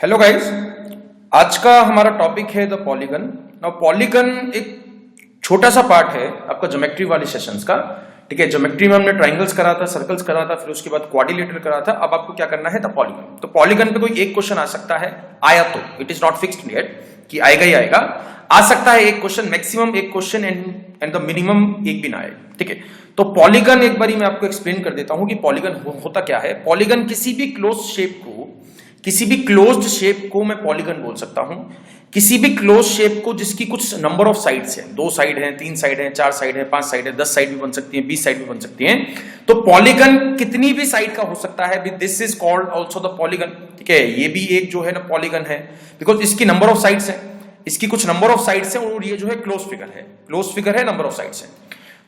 Hello guys, आज का हमारा टॉपिक है द पॉलीगन। नाउ पॉलीगन एक छोटा सा पार्ट है आपका ज्योमेट्री वाले सेशंस का। ठीक है, ज्योमेट्री में हमने ट्राइंगल्स करा था, सर्कल्स करा था, फिर उसके बाद क्वाड्रिलेटरल करा था। अब आपको क्या करना है, द पॉलीगन। तो पॉलीगन पे कोई एक क्वेश्चन आ सकता है, आया तो it is not fixed yet कि आएगा ही आएगा, आ सकता है एक क्वेश्चन, मैक्सिमम एक क्वेश्चन एंड द मिनिमम एक भी ना आए। ठीक है, तो पॉलीगन एक बारी मैं आपको एक्सप्लेन कर देता हूं कि पॉलीगन होता क्या है। पॉलीगन किसी भी क्लोज्ड शेप को मैं पॉलीगन बोल सकता हूं। किसी भी क्लोज शेप को जिसकी कुछ नंबर ऑफ साइड्स हैं, 2 साइड हैं, 3 साइड हैं, 4 साइड हैं, 5 साइड है, 10 साइड भी बन सकती हैं, 20 साइड भी बन सकती हैं। तो पॉलीगन कितनी भी साइड का हो सकता है, this is called also the polygon. ठीक है, ये भी एक जो है ना पॉलीगन है, बिकॉज इसकी नंबर ऑफ साइड्स है, इसकी कुछ नंबर ऑफ साइड्स हैं और ये जो है क्लोज फिगर है, नंबर ऑफ साइड्स है।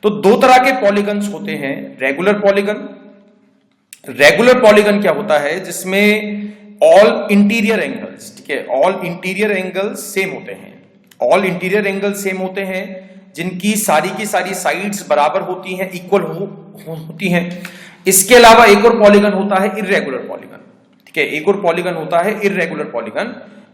तो 2 तरह के पॉलीगन्स होते हैं, रेगुलर पॉलीगन क्या होता है, जिसमें ऑल इंटीरियर एंगल्स, ठीक है, ऑल इंटीरियर एंगल्स सेम होते हैं, जिनकी सारी की सारी साइड्स बराबर होती हैं, इक्वल होती हैं। इसके अलावा एक और पॉलीगन होता है इर्रेगुलर पॉलीगन। ठीक है, एक और पॉलीगन होता है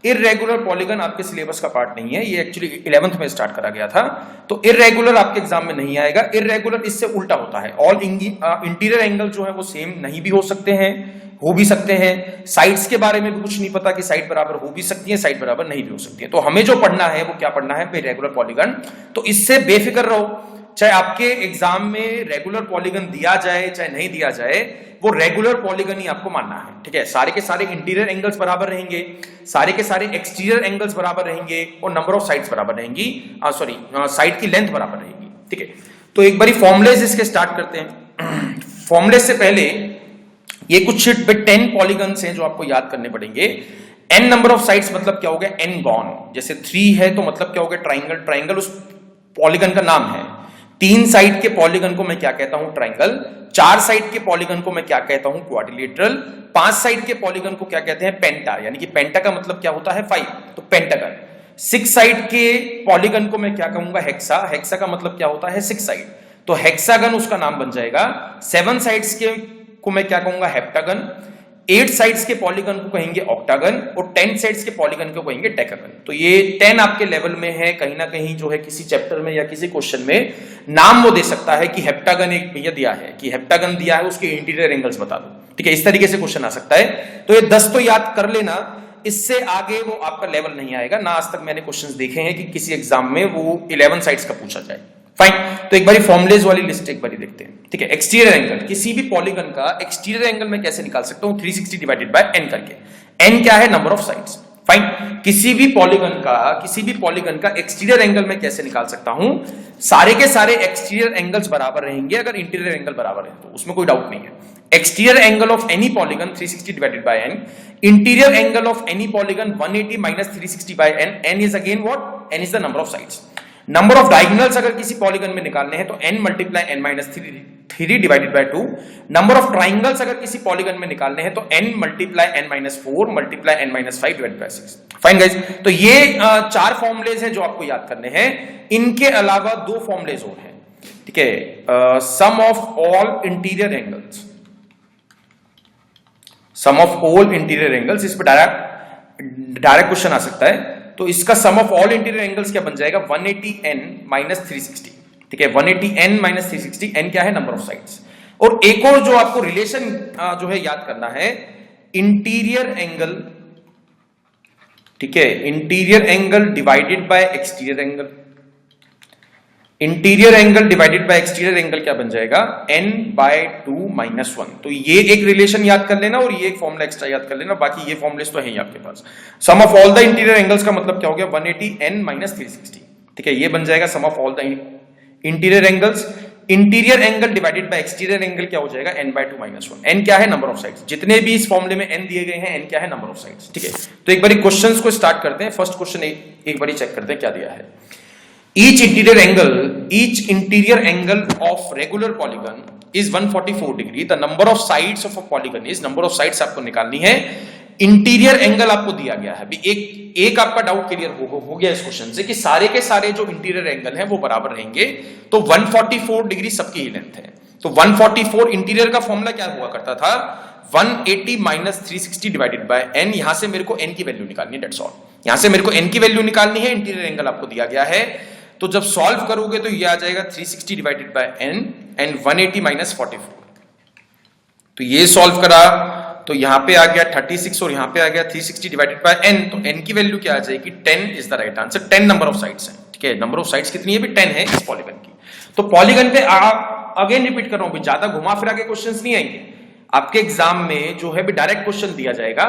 इर्रेगुलर पॉलीगन आपके सिलेबस का पार्ट नहीं है, ये एक्चुअली 11th में स्टार्ट करा गया था। तो इर्रेगुलर आपके एग्जाम में नहीं आएगा। इर्रेगुलर इससे उल्टा होता है, ऑल इंटीरियर एंगल जो है वो सेम नहीं भी हो सकते हैं, हो भी सकते हैं। साइड्स के बारे में भी कुछ नहीं पता कि साइड बराबर हो भी सकती है, साइड बराबर नहीं भी हो सकती है। तो हमें जो पढ़ना है वो क्या पढ़ना है, रेगुलर पॉलीगन। तो इससे बेफिक्र रहो, चाहे आपके एग्जाम में रेगुलर पॉलीगन दिया जाए चाहे नहीं दिया जाए, वो रेगुलर पॉलीगन ही आपको मानना है। ठीक है, सारे के सारे इंटीरियर एंगल्स बराबर रहेंगे, सारे के सारे एक्सटीरियर एंगल्स बराबर रहेंगे और नंबर ऑफ साइड्स बराबर रहेंगी, साइड की लेंथ बराबर रहेगी। ठीक है, तो एक बारी फॉर्मुलेज इसके स्टार्ट करते हैं। फॉर्मुलेज से पहले ये कुछ शीट पे 10 पॉलीगन्स हैं जो आपको याद करने पड़ेंगे। n नंबर ऑफ साइड्स मतलब क्या हो गया, n गॉन। जैसे 3 है तो मतलब क्या हो गया, ट्राइंगल उस पॉलीगन का नाम है। 3 साइड के पॉलीगन को मैं क्या कहता हूं, ट्राइंगल। 4 साइड के पॉलीगन को मैं क्या कहता हूं, क्वाड्रिलेटरल। 5 साइड के पॉलीगन को क्या कहते हैं, पेंटा, यानी कि पेंटा का मतलब क्या होता है, 5, तो पेंटागन। 6 साइड के पॉलीगन को मैं क्या कहूंगा, हेक्सा का मतलब क्या होता है, 6 साइड, तो हेक्सागन उसका नाम बन जाएगा। 7 साइड्स के को मैं क्या कहूंगा, हेप्टागन। 8 साइड्स के पॉलीगन को कहेंगे ऑक्टागन और 10 साइड्स के पॉलीगन को कहेंगे डेकागन। तो ये 10 आपके लेवल में है, कहीं ना कहीं जो है किसी चैप्टर में या किसी क्वेश्चन में नाम वो दे सकता है कि हेप्टागन एक भैया दिया है, कि हेप्टागन दिया है, उसके इंटीरियर एंगल्स बता दो। ठीक है, इस तरीके से क्वेश्चन आ सकता है। तो ये 10 तो याद कर लेना, इससे आगे वो आपका लेवल नहीं आएगा ना। आज तक मैंने क्वेश्चंस देखे हैं कि किसी एग्जाम में वो 11 साइड्स का पूछा जाए। फाइन, तो एक बारी फॉर्मुलेज वाली लिस्ट एक बारी देखते हैं। ठीक है, एक्सटीरियर एंगल, किसी भी पॉलीगन का एक्सटीरियर एंगल मैं कैसे निकाल सकता हूं, 360 डिवाइडेड बाय n करके। n क्या है, नंबर ऑफ साइड्स। फाइन, किसी भी पॉलीगन का एक्सटीरियर एंगल मैं कैसे निकाल सकता हूं, सारे के सारे एक्सटीरियर एंगल्स बराबर रहेंगे अगर इंटीरियर एंगल बराबर है तो, उसमें कोई डाउट नहीं है। Exterior angle of any polygon 360 divided by n, interior angle of any polygon 180 minus 360 by n, n is again what, n is the number of sides. Number of diagonals अगर किसी polygon में निकालने हैं तो n multiply n minus 3 divided by 2। Number of triangles अगर किसी polygon में निकालने हैं तो n multiply n minus 4 multiply n minus 5 divided by 6। Fine guys, तो ये 4 फॉर्मुलेज हैं जो आपको याद करने हैं। इनके अलावा 2 फॉर्मुलेज और हैं। ठीक है, sum of all interior angles, इस पर डायरेक्ट क्वेश्चन आ सकता है। तो इसका सम ऑफ ऑल इंटीरियर एंगल्स क्या बन जाएगा, 180n माइनस 360। ठीक है, 180n माइनस 360, n क्या है, नंबर ऑफ साइड्स। और एक और जो आपको रिलेशन जो है याद करना है, इंटीरियर एंगल, ठीक है, interior angle divided by exterior angle. Interior angle divided by exterior angle क्या बन जाएगा, n/2 - 1। तो ये एक रिलेशन याद कर लेना और ये एक फॉर्मूला एक्स्ट्रा याद कर लेना, बाकी ये फॉर्मुलेस तो है ही आपके पास। Sum of all the interior angles का मतलब क्या हो गया, 180n माइनस 360। ठीक है, ये बन जाएगा sum of all the interior angles. Interior angle divided by exterior angle क्या हो जाएगा, n/2 - 1। n क्या है, नंबर ऑफ साइड्स। जितने भी इस फॉर्मूले में n दिए गए हैं, n क्या है, नंबर ऑफ साइड्स। ठीक है, तो एक बारी क्वेश्चंस को स्टार्ट करते हैं। फर्स्ट क्वेश्चन एक बारी चेक करते हैं क्या दिया है। Each interior angle of regular polygon is 144 degree. The number of sides of a polygon is, number of sides आपको निकालनी है। इंटीरियर एंगल आपको दिया गया है। एक आपका डाउट क्लियर हो गया इस क्वेश्चन से कि सारे के सारे जो इंटीरियर एंगल हैं वो बराबर रहेंगे, तो 144 डिग्री सबकी ही लेंथ है। तो 144 इंटीरियर का फॉर्मूला क्या हुआ करता था, 180 माइनस 360 डिवाइडेड बाय n, यहां से मेरे को n की वैल्यू निकालनी है, डेट्स ऑल। यहां से मेरे को n की वैल्यू निकालनी है, इंटीरियर एंगल आपको दिया गया है, तो जब सॉल्व करोगे तो ये आ जाएगा 360 divided by n and 180 minus 44। तो ये सॉल्व करा तो यहां पे आ गया 36 और यहां पे आ गया 360 डिवाइडेड बाय n, तो n की वैल्यू क्या आ जाएगी, 10 is the right answer. 10 number of sides हैं, ठीक है, नंबर ऑफ साइड्स कितनी है भी 10 है इस पॉलीगन की। तो पॉलीगन पे अगेन रिपीट कर रहा हूं, ज्यादा घुमा फिरा के क्वेश्चंस नहीं आएंगे आपके एग्जाम में, जो है भी डायरेक्ट क्वेश्चन दिया जाएगा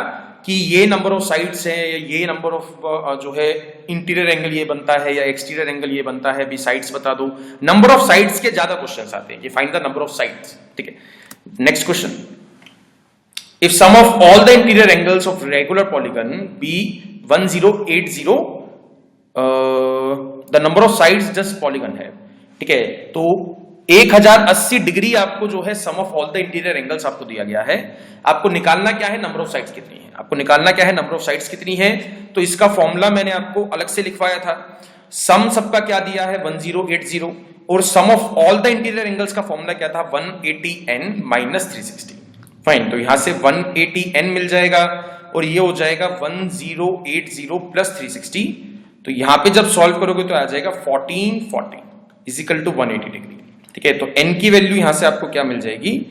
कि ये नंबर ऑफ साइड्स है, ये नंबर ऑफ जो है इंटीरियर एंगल ये बनता है या एक्सटीरियर एंगल ये बनता है, भी साइड्स बता दो। नंबर ऑफ साइड्स के ज्यादा क्वेश्चंस आते हैं, ये find the number of sides, ठीक है। Next question, if sum of all the interior angles of regular polygon be 1080, the number of sides just polygon है, ठीक है। तो 1080 डिग्री आपको जो है sum of all the interior angles आपको दिया गया है, आपको निकालना क्या है, नंबर ऑफ साइड्स कितनी है, आपको निकालना क्या है, नंबर ऑफ साइड्स कितनी है। तो इसका फॉर्मूला मैंने आपको अलग से लिखवाया था, सम सबका क्या दिया है 1080 और sum of all the interior angles का फॉर्मूला क्या था 180n माइनस 360। फाइन, तो यहां से 180n मिल जाएगा और ये हो जाएगा 1080 प्लस 360। तो यहां पे जब सॉल्व करोगे तो आ जाएगा 1440 इज इक्वल टू 180 डिग्री, ठीक है। तो n की वैल्यू यहां से आपको क्या मिल जाएगी,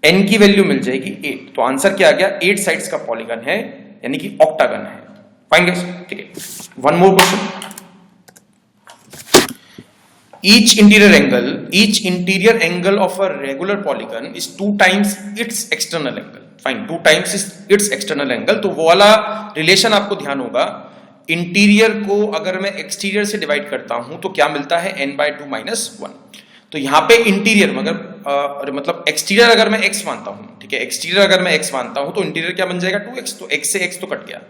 n की वैल्यू मिल जाएगी 8। तो आंसर क्या आ गया, 8 साइड्स का पॉलीगन है, यानी कि ऑक्टागन है। फाइन गाइस, ठीक है। One more question, each interior angle of a regular polygon is 2 times its external angle। Fine, 2 times its external angle। तो वो वाला रिलेशन आपको ध्यान होगा, इंटीरियर को अगर मैं एक्सटीरियर से डिवाइड करता हूं तो क्या मिलता है n/2 माइनस 1। तो यहां पे इंटीरियर मतलब एक्सटीरियर अगर मैं x मानता हूं, ठीक है, एक्सटीरियर अगर मैं x मानता हूं तो इंटीरियर क्या बन जाएगा 2x, तो x से x तो कट गया,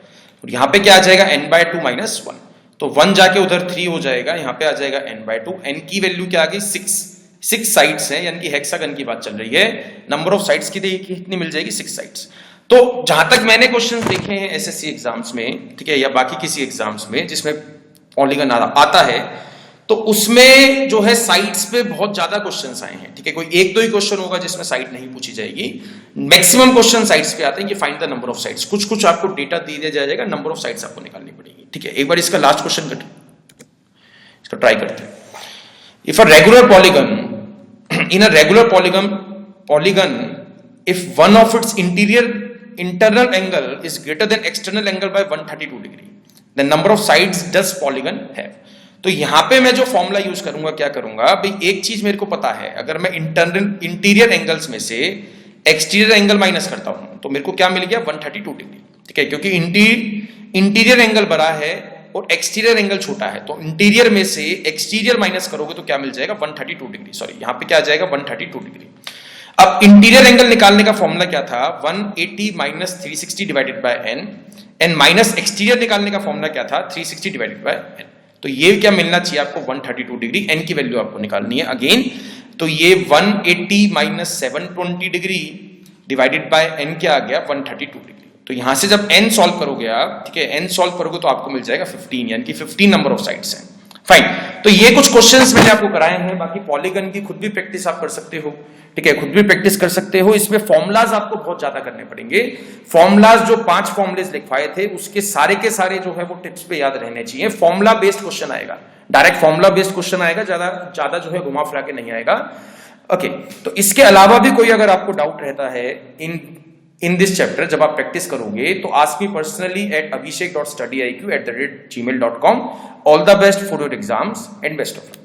और यहां पे क्या आ जाएगा n/2 माइनस 1। तो 1 जाके उधर 3 हो जाएगा, यहां पे आ जाएगा n/2। n की वैल्यू क्या आ गई 6 साइड्स हैं, यानी कि हेक्सागन की बात चल रही है। नंबर ऑफ साइड्स कितनी मिल जाएगी 6 साइड्स। तो जहां तक मैंने क्वेश्चंस देखे हैं एसएससी एग्जाम्स में, ठीक है, या बाकी किसी एग्जाम्स में जिसमें पॉलीगन आता है, तो उसमें जो है साइड्स पे बहुत ज्यादा क्वेश्चंस आए हैं, ठीक है। कोई एक दो ही क्वेश्चन होगा जिसमें साइड नहीं पूछी जाएगी, मैक्सिमम क्वेश्चन साइड्स पे आते हैं कि find the number of sides. कुछ कुछ आपको डेटा दे दिया जाएगा, नंबर ऑफ साइड्स आपको निकालनी पड़ेगी, ठीक है। एक बार इसका लास्ट क्वेश्चन इसका ट्राई करते हैं। If a regular polygon in a regular polygon if one of its internal angle is greater than external angle by 132 degree, the number of sides does polygon have। तो यहां पे मैं जो formula use करूंगा, क्या करूंगा भाई, एक चीज मेरे को पता है, अगर मैं इंटीरियर एंगल्स में से एक्सटीरियर एंगल माइनस करता हूं तो मेरे को क्या मिल गया 132 डिग्री, ठीक है, क्योंकि इंटीरियर एंगल बड़ा है और एक्सटीरियर एंगल छोटा है, तो इंटीरियर में से एक्सटीरियर माइनस करोगे तो क्या मिल जाएगा 132 डिग्री, सॉरी यहां पे क्या आ जाएगा 132 डिग्री। अब इंटीरियर एंगल निकालने का फॉर्मूला क्या था 180 minus 360 divided by n, and minus exterior निकालने का फॉर्मूला क्या था 360 डिवाइडेड बाय n। तो ये क्या मिलना चाहिए आपको 132 डिग्री, n की वैल्यू आपको निकालनी है अगेन। तो ये 180 minus 720 degree divided by n क्या आ गया 132 डिग्री। तो यहां से जब n सॉल्व करोगे आप, ठीक है, n सॉल्व करोगे तो आपको मिल जाएगा 15, यानी कि 15 नंबर ऑफ साइड्स हैं। फाइन, तो ये कुछ क्वेश्चंस मैंने आपको कराए हैं, बाकी पॉलीगन की खुद भी प्रैक्टिस आप कर सकते हो, ठीक है, खुद भी प्रैक्टिस कर सकते हो। इसमें फॉर्मुलाज आपको बहुत ज्यादा करने पड़ेंगे। फॉर्मुलाज जो 5 फॉर्मुलेज लिखवाए थे उसके सारे के सारे जो है वो टिप्स पे याद रहने चाहिए। फॉर्मुला बेस्ड क्वेश्चन आएगा, डायरेक्ट फॉर्मुला बेस्ड क्वेश्चन आएगा, ज्यादा जो है घुमा फिरा के नहीं आएगा। ओके, तो इसके अलावा भी कोई अगर आपको डाउट रहता है इन दिस चैप्टर, जब आप प्रैक्टिस करोगे तो ask me personally at abhishek.studyiq@gmail.com। All the best for your exams and best of luck.